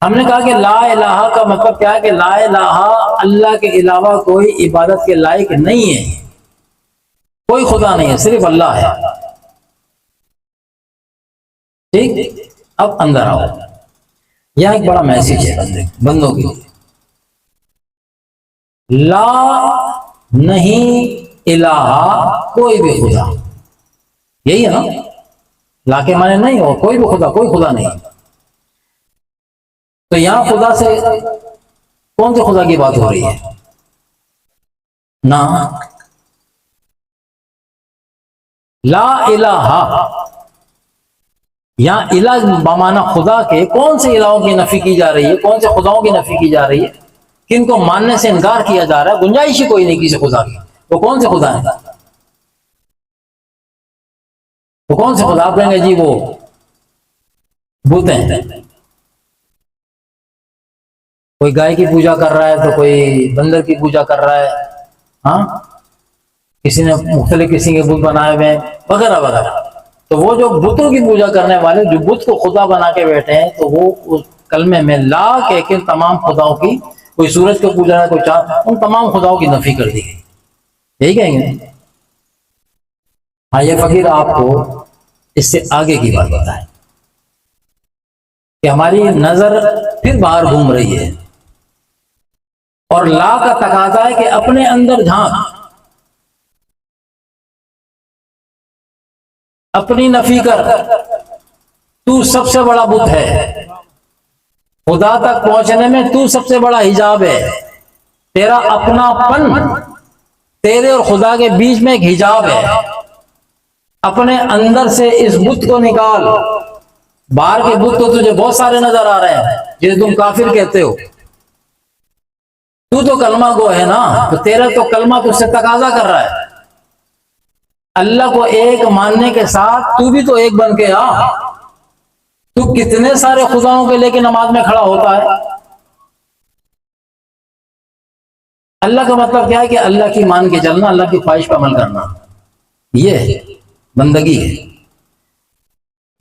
हमने कहा कि ला इलाहा का मतलब क्या है कि ला इलाहा अल्लाह के अलावा कोई इबादत के लायक नहीं है, कोई खुदा नहीं है, सिर्फ अल्लाह है। ठीक, अब अंदर आओ। यह एक बड़ा मैसेज है बंदों के लिए। ला नहीं इलाहा कोई भी खुदा, यही है ना। ला के माने नहीं हो कोई भी खुदा, कोई खुदा नहीं। तो यहां खुदा से कौन से खुदा की बात हो रही है ना। ला इलाहा, यहां इला बमाना खुदा के कौन से इलाहों की नफी की जा रही है, कौन से खुदाओं की नफी की जा रही है, किनको मानने से इनकार किया जा रहा है। गुंजाइश ही कोई नहीं किसी खुदा की। वो कौन से खुदा है? वो कौन से खुदा? आप कहेंगे जी वो बुत हैं। कोई गाय की पूजा कर रहा है तो कोई बंदर की पूजा कर रहा है, हाँ, किसी ने मुख्तलिफ किसी के बुत बनाए हुए हैं वगैरह वगैरह। तो वो जो बुतों की पूजा करने वाले जो बुत को खुदा बना के बैठे हैं, तो वो उस कलमे में ला कह के तमाम खुदाओं की, कोई सूरज को पूजा है, कोई चांद, उन तमाम खुदाओं की नफी कर दी गई। यही कहेंगे। हाँ, ये फकीर आपको इससे आगे की बात बताए कि हमारी नजर फिर बाहर घूम रही है और ला का तकाजा है कि अपने अंदर झांक, अपनी नफी कर। तू सबसे बड़ा बुत है, खुदा तक पहुंचने में तू सबसे बड़ा हिजाब है। तेरा अपनापन, तेरे और खुदा के बीच में एक हिजाब है। अपने अंदर से इस बुत को निकाल। बाहर के बुत तो तुझे बहुत सारे नजर आ रहे हैं जिसे तुम काफिर कहते हो। तू तो कलमा गो है ना, तो तेरा तो कलमा तुझसे तकाजा कर रहा है। अल्लाह को एक मानने के साथ तू भी तो एक बन के आ। तू कितने सारे खुदाओं के लेके नमाज में खड़ा होता है। अल्लाह का मतलब क्या है कि अल्लाह की मान के चलना, अल्लाह की ख्वाहिश पर अमल करना, ये बंदगी है।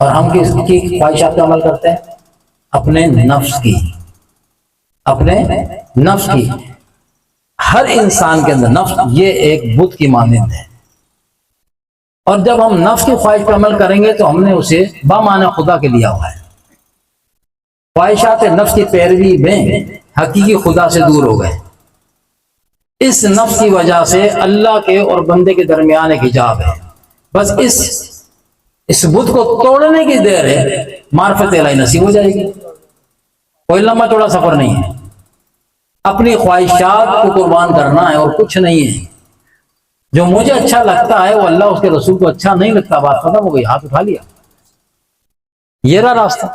और हम किसकी ख्वाहिशात पे अमल करते हैं? अपने नफ्स की, अपने नफ्स की। हर इंसान के अंदर नफ्स ये एक बुत की मानंद है। और जब हम नफ्स की ख्वाहिश पर अमल करेंगे तो हमने उसे बामाना खुदा के लिया हुआ है। ख्वाहिशात नफ्स की पैरवी में हकीकी खुदा से दूर हो गए। इस नफ्स की वजह से अल्लाह के और बंदे के दरमियान एक हिजाब है। बस इस बुत को तोड़ने की देर है, मार्फत इलाही नसीब हो जाएगी। कोई लंबा चौड़ा सफर नहीं है। अपनी ख्वाहिशात को कुर्बान करना है और कुछ नहीं है। जो मुझे अच्छा लगता है वो अल्लाह उसके रसूल को अच्छा नहीं लगता, बात खत्म हो गई, हाथ उठा लिया। ये रहा रास्ता।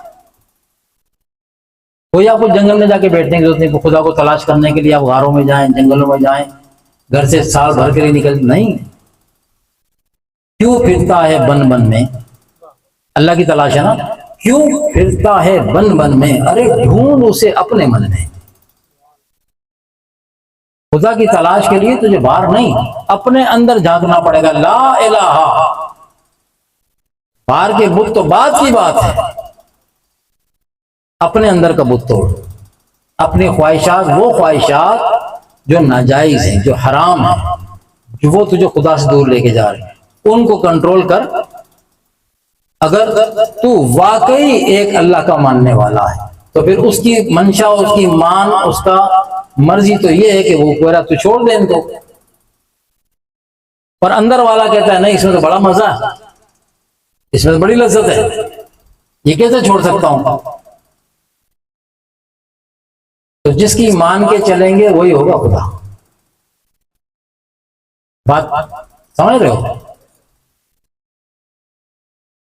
कोई आपको जंगल में जाके बैठने की जरूरत नहीं। खुदा को तलाश करने के लिए आप गारों में जाएं, जंगलों में जाएं, घर से साल भर के लिए निकल नहीं। क्यों फिरता है बन बन में? अल्लाह की तलाश है ना। क्यों फिरता है बन बन में? अरे ढूंढ उसे अपने मन में। खुदा की तलाश के लिए तुझे बाहर नहीं, अपने अंदर झांकना पड़ेगा। ला इलाहा, बाहर के बुत तो बात की बात है। अपने अंदर का बुत तोड़। अपनी ख्वाहिशात, वो ख्वाहिशात जो नाजायज हैं, जो हराम है, जो वो तुझे खुदा से दूर लेके जा रहे हैं, उनको कंट्रोल कर। अगर तू वाकई एक अल्लाह का मानने वाला है तो फिर उसकी मंशा, उसकी मान, उसका मर्जी तो ये है कि वो पूरा तू छोड़ दे इनको। पर अंदर वाला कहता है नहीं, इसमें तो बड़ा मजा है, इसमें तो बड़ी लज्जत है, ये कैसे छोड़ सकता हूं? तो जिसकी मान के चलेंगे वही होगा खुदा। बात समझ रहे हो?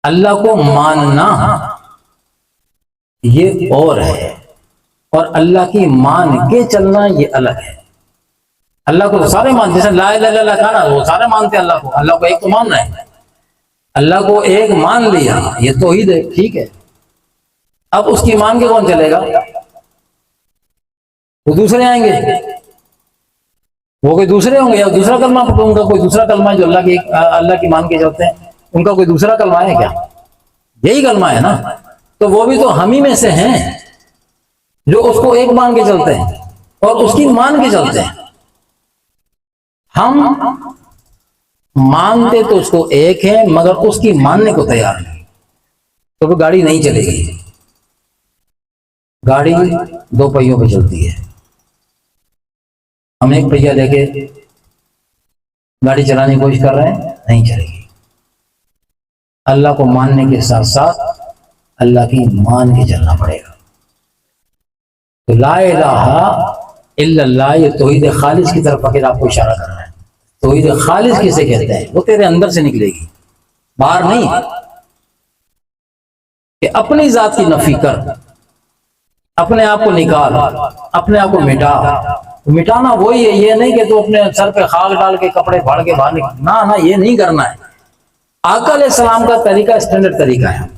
अल्लाह को मानना ये और है, और अल्लाह की मान के चलना ये अलग है। अल्लाह को तो सारे मानते, जैसे ला इलाहा इल्लल्लाह कहा ना, वो सारे मानते हैं अल्लाह को। अल्लाह को एक तो मानना है। अल्लाह को एक मान लिया, ये तौहीद है, ठीक है। अब उसकी मान के कौन चलेगा? वो दूसरे आएंगे, वो कोई दूसरे होंगे, या दूसरा कलमा, उनका कोई दूसरा कलमा है जो अल्लाह की मान के चलते हैं, उनका कोई दूसरा कलमा है क्या? यही कलमा है ना। तो वो भी तो हम ही में से हैं। जो उसको एक मान के चलते हैं और उसकी मान के चलते हैं। हम मानते तो उसको एक है मगर उसकी मानने को तैयार नहीं, तो वो गाड़ी नहीं चलेगी। गाड़ी दो पहियों पे चलती है। हम एक पहिया लेके गाड़ी चलाने की कोशिश कर रहे हैं, नहीं चलेगी। अल्लाह को मानने के साथ साथ अल्लाह की मान के चलना पड़ेगा। तो ला इलाहा इल्लल्लाह, ये तौहीद खालिस की तरफ फकीर आपको इशारा कर रहा है। तौहीद खालिस किसे कहते हैं? वो तेरे अंदर से निकलेगी, बाहर नहीं। कि अपनी जात की नफी कर, अपने आप को निकाल, अपने आप को मिटा। मिटाना वही है, ये नहीं कि तू अपने सर पे खाक डाल के कपड़े फाड़ के बाहर निकल, ना ना, ये नहीं करना है। आका अलैहिस्सलाम का तरीका स्टैंडर्ड तरीका है।